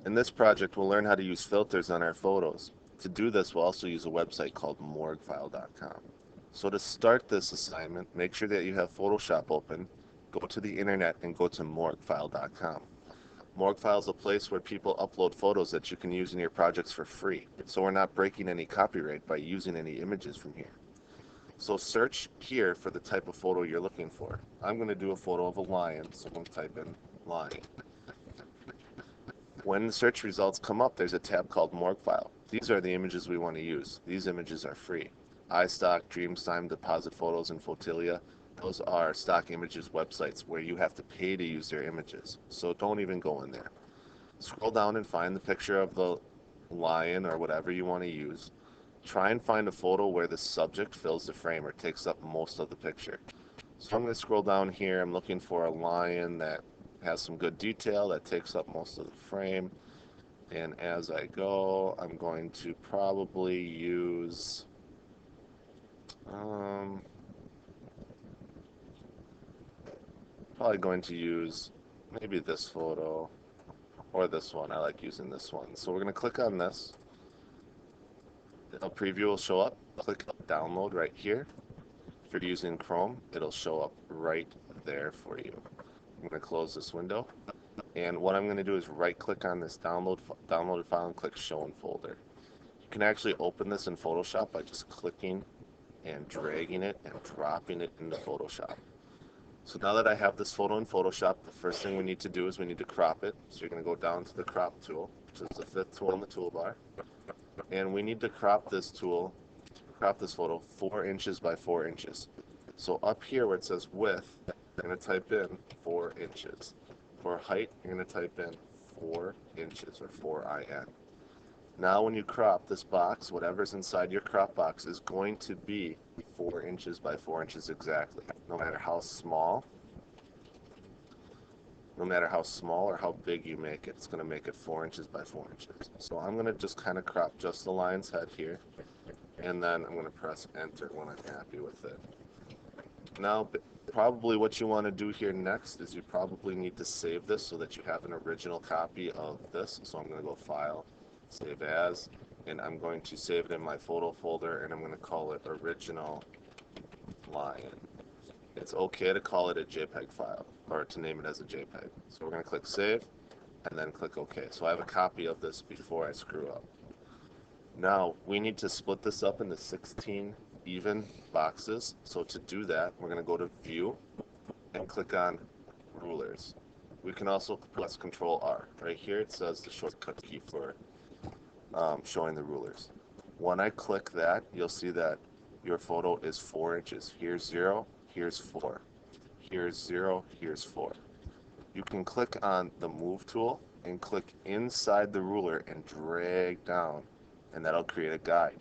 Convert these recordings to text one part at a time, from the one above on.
In this project, we'll learn how to use filters on our photos. To do this, we'll also use a website called morguefile.com. So to start this assignment, make sure that you have Photoshop open, go to the internet and go to morguefile.com. Morguefile is a place where people upload photos that you can use in your projects for free, so we're not breaking any copyright by using any images from here. So search here for the type of photo you're looking for. I'm going to do a photo of a lion, so I'm going to type in lion. When the search results come up, there's a tab called Morguefile. These are the images we want to use. These images are free. iStock, Dreamtime, Deposit Photos, and Fotilia, those are stock images websites where you have to pay to use their images. So don't even go in there. Scroll down and find the picture of the lion or whatever you want to use. Try and find a photo where the subject fills the frame or takes up most of the picture. So I'm going to scroll down here. I'm looking for a lion that has some good detail, that takes up most of the frame. And as I go, I'm going to probably use maybe this photo or this one. I like using this one. So we're going to click on this. A preview will show up. Click download right here. If you're using Chrome, it'll show up right there for you. I'm going to close this window. And what I'm going to do is right click on this downloaded file and click show in folder. You can actually open this in Photoshop by just clicking and dragging it and dropping it into Photoshop. So now that I have this photo in Photoshop, the first thing we need to do is we need to crop it. So you're going to go down to the crop tool, which is the fifth tool on the toolbar. And we need to crop this photo 4 inches by 4 inches. So up here where it says width, you're going to type in 4 inches. For height, you're going to type in 4 inches or 4IN. Now when you crop this box, whatever's inside your crop box is going to be 4 inches by 4 inches exactly. No matter how small or how big you make it, it's going to make it 4 inches by 4 inches. So I'm going to just kind of crop just the lion's head here, and then I'm going to press enter when I'm happy with it. Now, probably what you want to do here next is you probably need to save this so that you have an original copy of this. So I'm going to go File, Save As, and I'm going to save it in my photo folder, and I'm going to call it Original Lion. It's okay to call it a JPEG file, or to name it as a JPEG. So we're going to click Save, and then click OK. So I have a copy of this before I screw up. Now, we need to split this up into 16 even boxes. So to do that, we're going to go to View and click on Rulers. We can also press Control R. Right here it says the shortcut key for showing the rulers. When I click that, you'll see that your photo is 4 inches. Here's 0, here's 4. Here's 0, here's 4. You can click on the Move tool and click inside the ruler and drag down, and that'll create a guide.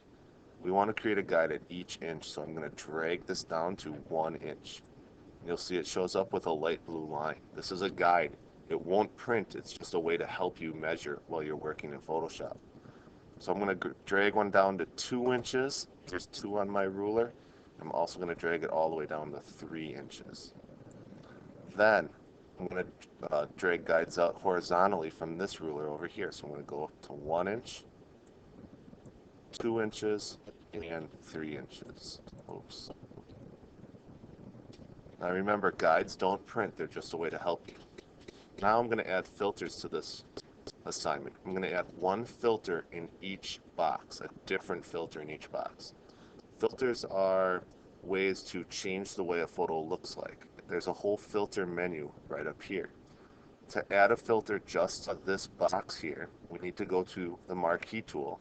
We want to create a guide at each inch, so I'm going to drag this down to 1 inch. You'll see it shows up with a light blue line. This is a guide. It won't print. It's just a way to help you measure while you're working in Photoshop. So I'm going to drag one down to 2 inches. There's 2 on my ruler. I'm also going to drag it all the way down to 3 inches. Then I'm going to drag guides out horizontally from this ruler over here. So I'm going to go up to 1 inch, 2 inches, and 3 inches. Oops. Now remember, guides don't print. They're just a way to help you. Now I'm going to add filters to this assignment. I'm going to add one filter in each box, a different filter in each box. Filters are ways to change the way a photo looks like. There's a whole filter menu right up here. To add a filter just to this box here, we need to go to the marquee tool,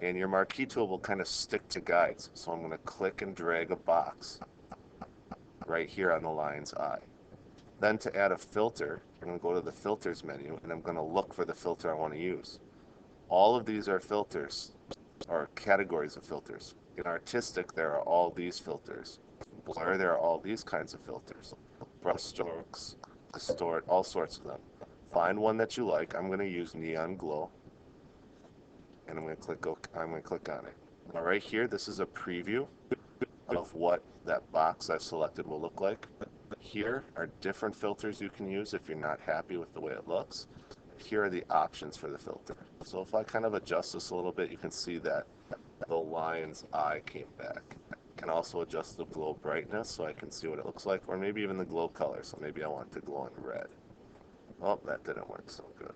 and your marquee tool will kind of stick to guides. So I'm going to click and drag a box right here on the lion's eye. Then to add a filter, I'm going to go to the filters menu, and I'm going to look for the filter I want to use. All of these are filters, or categories of filters. In artistic, there are all these filters. Blur, there are all these kinds of filters. Brush strokes, distort, all sorts of them. Find one that you like. I'm going to use Neon Glow, and I'm going to click on it. Now right here, this is a preview of what that box I've selected will look like. Here are different filters you can use if you're not happy with the way it looks. here are the options for the filter. So if I kind of adjust this a little bit, you can see that the lion's eye came back. I can also adjust the glow brightness so I can see what it looks like, or maybe even the glow color. So maybe I want it to glow in red. Oh, that didn't work so good.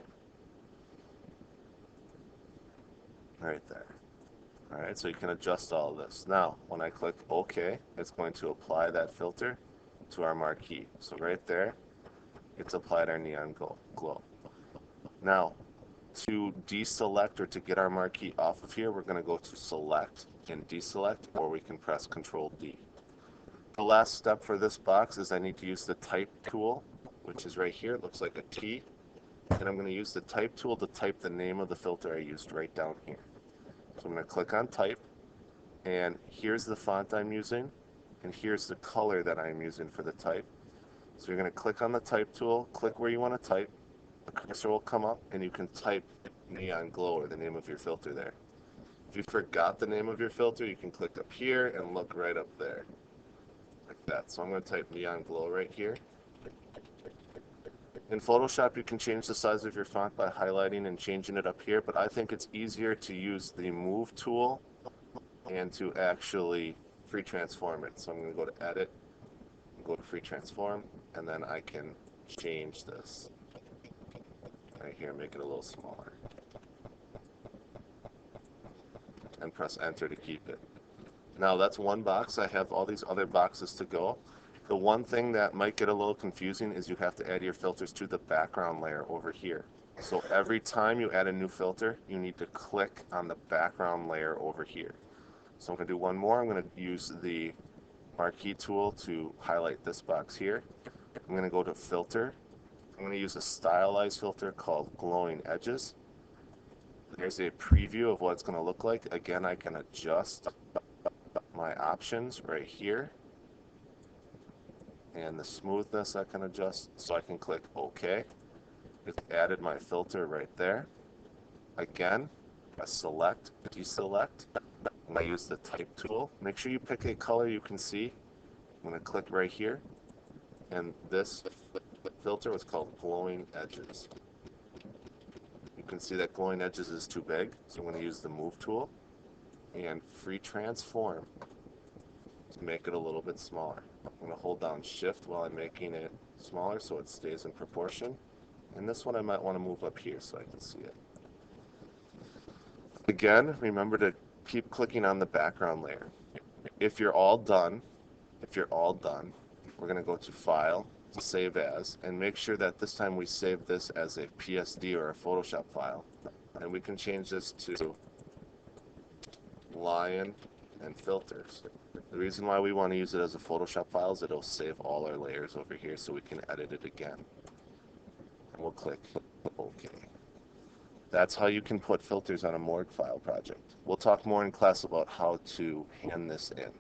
Right there. All right, so you can adjust all of this. Now, when I click OK, it's going to apply that filter to our marquee. So right there, it's applied our neon glow. Now, to deselect or to get our marquee off of here, we're going to go to Select and Deselect, or we can press Control D. The last step for this box is I need to use the Type tool, which is right here. It looks like a T. And I'm going to use the Type tool to type the name of the filter I used right down here. So I'm going to click on Type, and here's the font I'm using, and here's the color that I'm using for the type. So you're going to click on the Type tool, click where you want to type, the cursor will come up, and you can type neon glow or the name of your filter there. If you forgot the name of your filter, you can click up here and look right up there, like that. So I'm going to type neon glow right here. In Photoshop, you can change the size of your font by highlighting and changing it up here, but I think it's easier to use the Move tool and to actually free transform it. So I'm going to go to Edit, go to Free Transform, and then I can change this right here, make it a little smaller, and press Enter to keep it. Now that's one box. I have all these other boxes to go. The one thing that might get a little confusing is you have to add your filters to the background layer over here. So every time you add a new filter, you need to click on the background layer over here. So I'm going to do one more. I'm going to use the marquee tool to highlight this box here. I'm going to go to Filter. I'm going to use a stylized filter called Glowing Edges. There's a preview of what it's going to look like. Again, I can adjust my options right here. And the smoothness I can adjust, so I can click OK. It's added my filter right there. Again, I select, deselect, and I use the Type tool. Make sure you pick a color you can see. I'm going to click right here, and this filter was called Glowing Edges. You can see that Glowing Edges is too big, so I'm going to use the Move tool and Free Transform to make it a little bit smaller. I'm going to hold down Shift while I'm making it smaller so it stays in proportion. And this one I might want to move up here so I can see it. Again, remember to keep clicking on the background layer. If you're all done, we're going to go to File, Save As, and make sure that this time we save this as a PSD or a Photoshop file. And we can change this to Lion and Filters. The reason why we want to use it as a Photoshop file is it'll save all our layers over here so we can edit it again. And we'll click OK. That's how you can put filters on a Morgue file project. We'll talk more in class about how to hand this in.